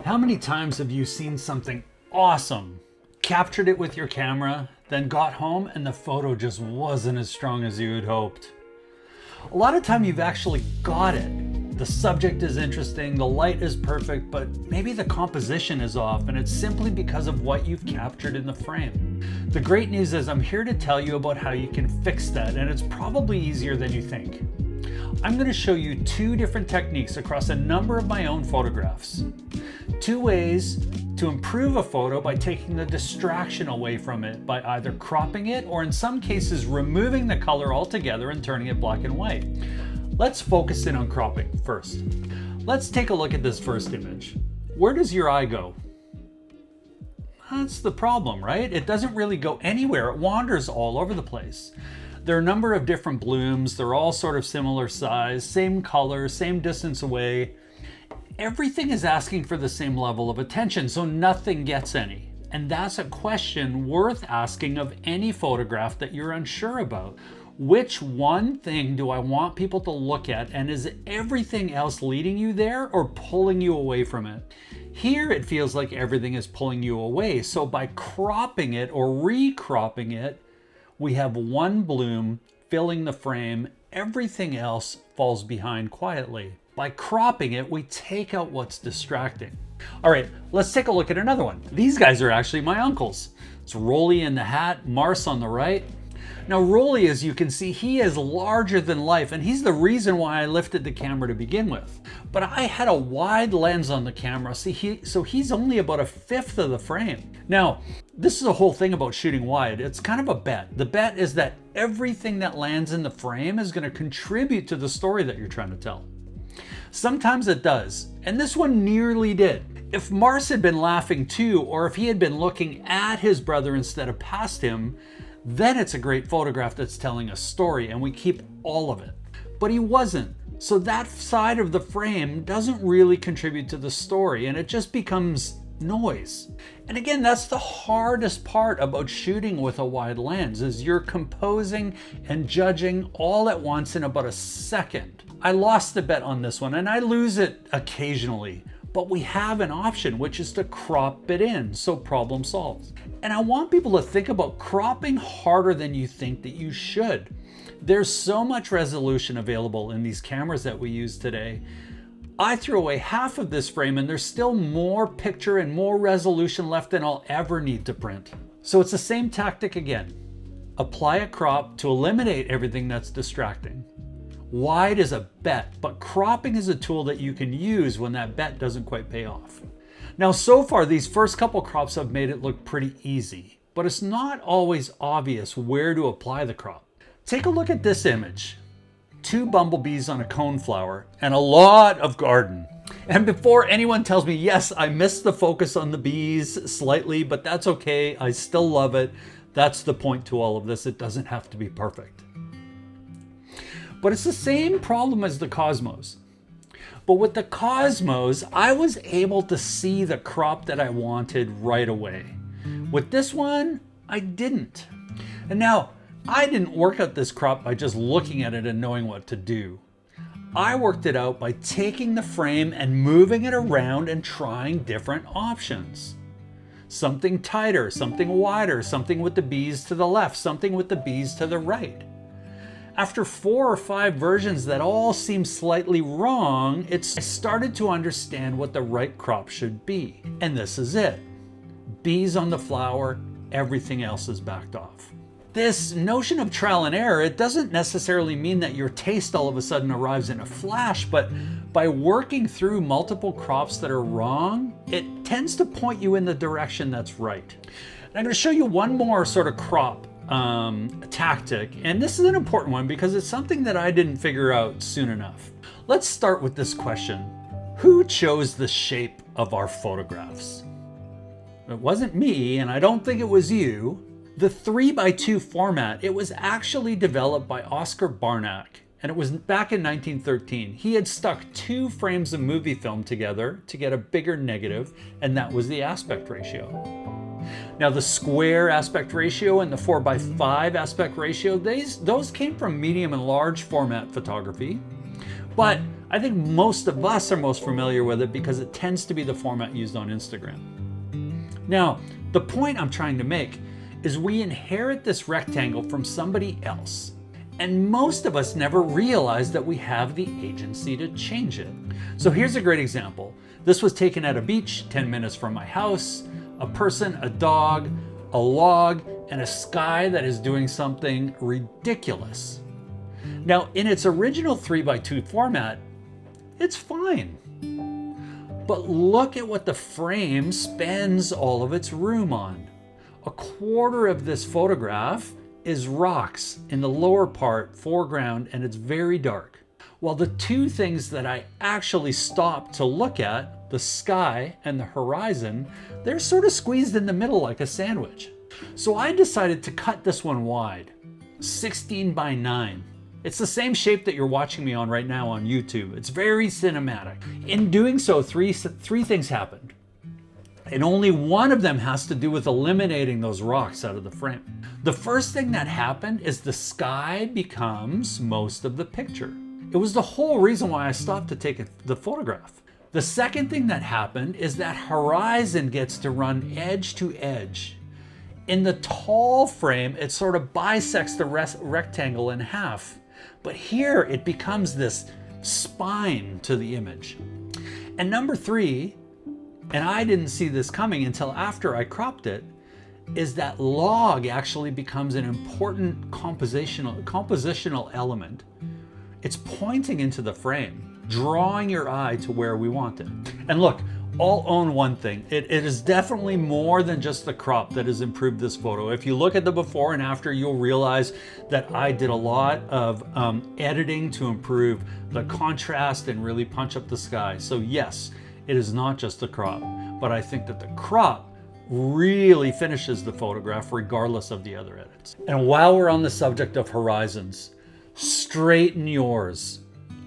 How many times have you seen something awesome, captured it with your camera, then got home and the photo just wasn't as strong as you had hoped? A lot of time you've actually got it. The subject is interesting, the light is perfect, but maybe the composition is off, and it's simply because of what you've captured in the frame. The great news is I'm here to tell you about how you can fix that, and it's probably easier than you think. I'm going to show you two different techniques across a number of my own photographs. Two ways to improve a photo by taking the distraction away from it by either cropping it or in some cases removing the color altogether and turning it black and white. Let's focus in on cropping first. Let's take a look at this first image. Where does your eye go? That's the problem, right? It doesn't really go anywhere. It wanders all over the place. There are a number of different blooms. They're all sort of similar size, same color, same distance away. Everything is asking for the same level of attention, so nothing gets any. And that's a question worth asking of any photograph that you're unsure about. Which one thing do I want people to look at, and is everything else leading you there or pulling you away from it? Here it feels like everything is pulling you away, so by cropping it or recropping it, we have one bloom filling the frame, everything else falls behind quietly. By cropping it, we take out what's distracting. All right, let's take a look at another one. These guys are actually my uncles. It's Rolly in the hat, Mars on the right. Now Rolly, as you can see, he is larger than life, and he's the reason why I lifted the camera to begin with. But I had a wide lens on the camera, so he's only about a fifth of the frame. Now, this is a whole thing about shooting wide. It's kind of a bet. The bet is that everything that lands in the frame is going to contribute to the story that you're trying to tell. Sometimes it does, and this one nearly did. If Mars had been laughing too, or if he had been looking at his brother instead of past him, then it's a great photograph that's telling a story, and we keep all of it. But he wasn't, so that side of the frame doesn't really contribute to the story, and it just becomes noise. And again, that's the hardest part about shooting with a wide lens, is you're composing and judging all at once in about a second. I lost the bet on this one, and I lose it occasionally, but we have an option, which is to crop it in, so problem solved. And I want people to think about cropping harder than you think that you should. There's so much resolution available in these cameras that we use today. I threw away half of this frame, and there's still more picture and more resolution left than I'll ever need to print. So it's the same tactic again. Apply a crop to eliminate everything that's distracting. Wide is a bet, but cropping is a tool that you can use when that bet doesn't quite pay off. Now, so far, these first couple crops have made it look pretty easy, but it's not always obvious where to apply the crop. Take a look at this image. 2 bumblebees on a coneflower and a lot of garden. And before anyone tells me, yes, I missed the focus on the bees slightly, but that's okay. I still love it. That's the point to all of this. It doesn't have to be perfect. But it's the same problem as the Cosmos. But with the Cosmos, I was able to see the crop that I wanted right away. With this one, I didn't. And now, I didn't work out this crop by just looking at it and knowing what to do. I worked it out by taking the frame and moving it around and trying different options. Something tighter, something wider, something with the bees to the left, something with the bees to the right. After 4 or 5 versions that all seemed slightly wrong, I started to understand what the right crop should be. And this is it. Bees on the flower, everything else is backed off. This notion of trial and error, it doesn't necessarily mean that your taste all of a sudden arrives in a flash, but by working through multiple crops that are wrong, it tends to point you in the direction that's right. And I'm going to show you one more sort of crop tactic, and this is an important one because it's something that I didn't figure out soon enough. Let's start with this question. Who chose the shape of our photographs? It wasn't me, and I don't think it was you. The 3x2 format, it was actually developed by Oscar Barnack, and it was back in 1913. He had stuck 2 frames of movie film together to get a bigger negative, and that was the aspect ratio. Now the square aspect ratio and the 4x5 aspect ratio, those came from medium and large format photography. But I think most of us are most familiar with it because it tends to be the format used on Instagram. Now, the point I'm trying to make is we inherit this rectangle from somebody else, and most of us never realize that we have the agency to change it. So here's a great example. This was taken at a beach 10 minutes from my house, a person, a dog, a log, and a sky that is doing something ridiculous. Now, in its original 3x2 format, it's fine. But look at what the frame spends all of its room on. A quarter of this photograph is rocks in the lower part, foreground, and it's very dark. While the two things that I actually stopped to look at, the sky and the horizon, they're sort of squeezed in the middle like a sandwich. So I decided to cut this one wide, 16:9. It's the same shape that you're watching me on right now on YouTube. It's very cinematic. In doing so, three things happened. And only one of them has to do with eliminating those rocks out of the frame. The first thing that happened is the sky becomes most of the picture. It was the whole reason why I stopped to take the photograph. The second thing that happened is that horizon gets to run edge to edge. In the tall frame, it sort of bisects the rectangle in half. But here it becomes this spine to the image. And number three, and I didn't see this coming until after I cropped it, is that log actually becomes an important compositional element. It's pointing into the frame, drawing your eye to where we want it. And look, I'll own one thing. It is definitely more than just the crop that has improved this photo. If you look at the before and after, you'll realize that I did a lot of editing to improve the contrast and really punch up the sky. So yes, it is not just the crop, but I think that the crop really finishes the photograph regardless of the other edits. And while we're on the subject of horizons, straighten yours.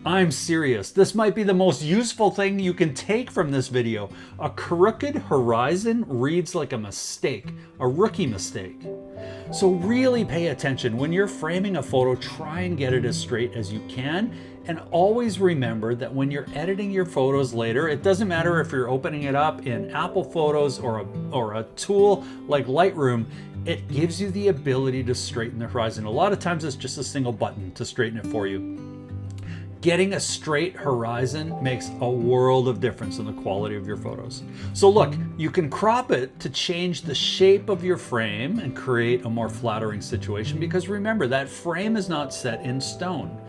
I'm serious. This might be the most useful thing you can take from this video. A crooked horizon reads like a mistake, a rookie mistake. So really pay attention. When you're framing a photo, try and get it as straight as you can. And always remember that when you're editing your photos later, it doesn't matter if you're opening it up in Apple Photos or a tool like Lightroom, it gives you the ability to straighten the horizon. A lot of times it's just a single button to straighten it for you. Getting a straight horizon makes a world of difference in the quality of your photos. So look, you can crop it to change the shape of your frame and create a more flattering situation, because remember, that frame is not set in stone.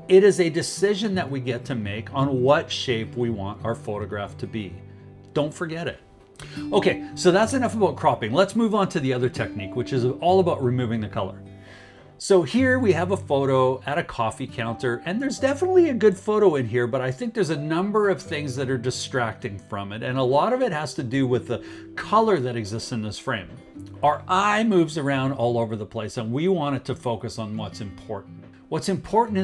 It is a decision that we get to make on what shape we want our photograph to be. Don't forget it. Okay, so that's enough about cropping. Let's move on to the other technique, which is all about removing the color. So here we have a photo at a coffee counter, and there's definitely a good photo in here, but I think there's a number of things that are distracting from it, and a lot of it has to do with the color that exists in this frame. Our eye moves around all over the place, and we want it to focus on what's important. What's important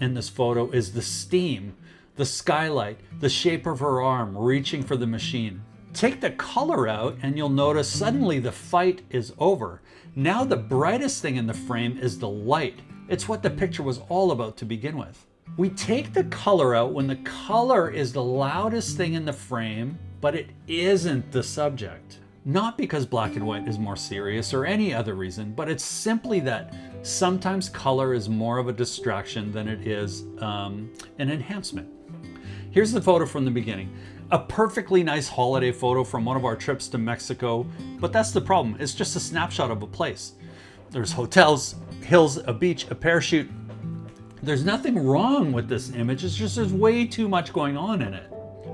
in this photo is the steam, the skylight, the shape of her arm reaching for the machine. Take the color out and you'll notice suddenly the fight is over. Now the brightest thing in the frame is the light. It's what the picture was all about to begin with. We take the color out when the color is the loudest thing in the frame, but it isn't the subject. Not because black and white is more serious or any other reason, but it's simply that sometimes color is more of a distraction than it is an enhancement. Here's the photo from the beginning. A perfectly nice holiday photo from one of our trips to Mexico, but that's the problem. It's just a snapshot of a place. There's hotels, hills, a beach, a parachute. There's nothing wrong with this image. It's just there's way too much going on in it.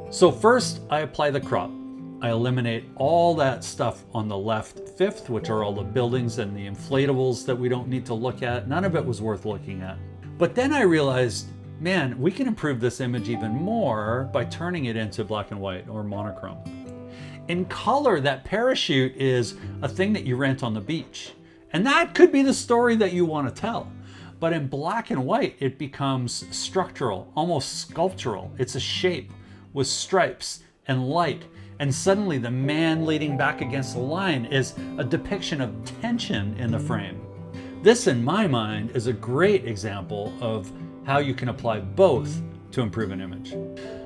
So first, I apply the crop. I eliminate all that stuff on the left fifth, which are all the buildings and the inflatables that we don't need to look at. None of it was worth looking at. But then I realized, man, we can improve this image even more by turning it into black and white or monochrome. In color, that parachute is a thing that you rent on the beach. And that could be the story that you want to tell. But in black and white, it becomes structural, almost sculptural. It's a shape with stripes and light. And suddenly the man leaning back against the line is a depiction of tension in the frame. This, in my mind, is a great example of how you can apply both to improve an image.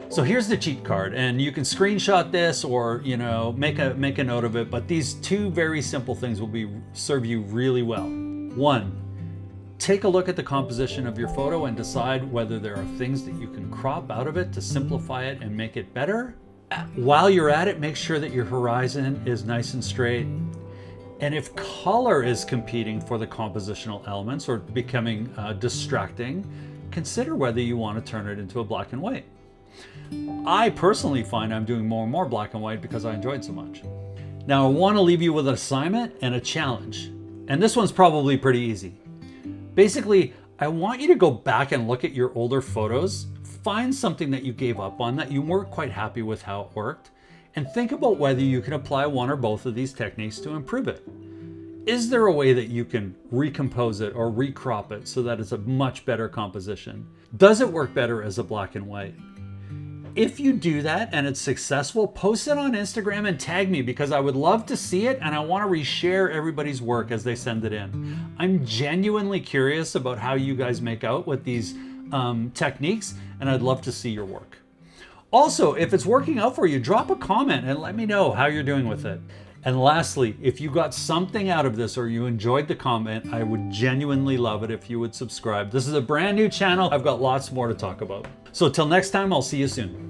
So here's the cheat card, and you can screenshot this or, you know, make a note of it, but these two very simple things will serve you really well. One, take a look at the composition of your photo and decide whether there are things that you can crop out of it to simplify it and make it better. While you're at it, make sure that your horizon is nice and straight. And if color is competing for the compositional elements or becoming distracting, consider whether you want to turn it into a black and white. I personally find I'm doing more and more black and white because I enjoyed so much. Now I want to leave you with an assignment and a challenge. And this one's probably pretty easy. Basically, I want you to go back and look at your older photos, find something that you gave up on that you weren't quite happy with how it worked, and think about whether you can apply one or both of these techniques to improve it. Is there a way that you can recompose it or recrop it so that it's a much better composition? Does it work better as a black and white? If you do that and it's successful, post it on Instagram and tag me because I would love to see it and I want to reshare everybody's work as they send it in. I'm genuinely curious about how you guys make out with these techniques, and I'd love to see your work. Also, if it's working out for you, drop a comment and let me know how you're doing with it. And lastly, if you got something out of this or you enjoyed the comment, I would genuinely love it if you would subscribe. This is a brand new channel. I've got lots more to talk about. So till next time, I'll see you soon.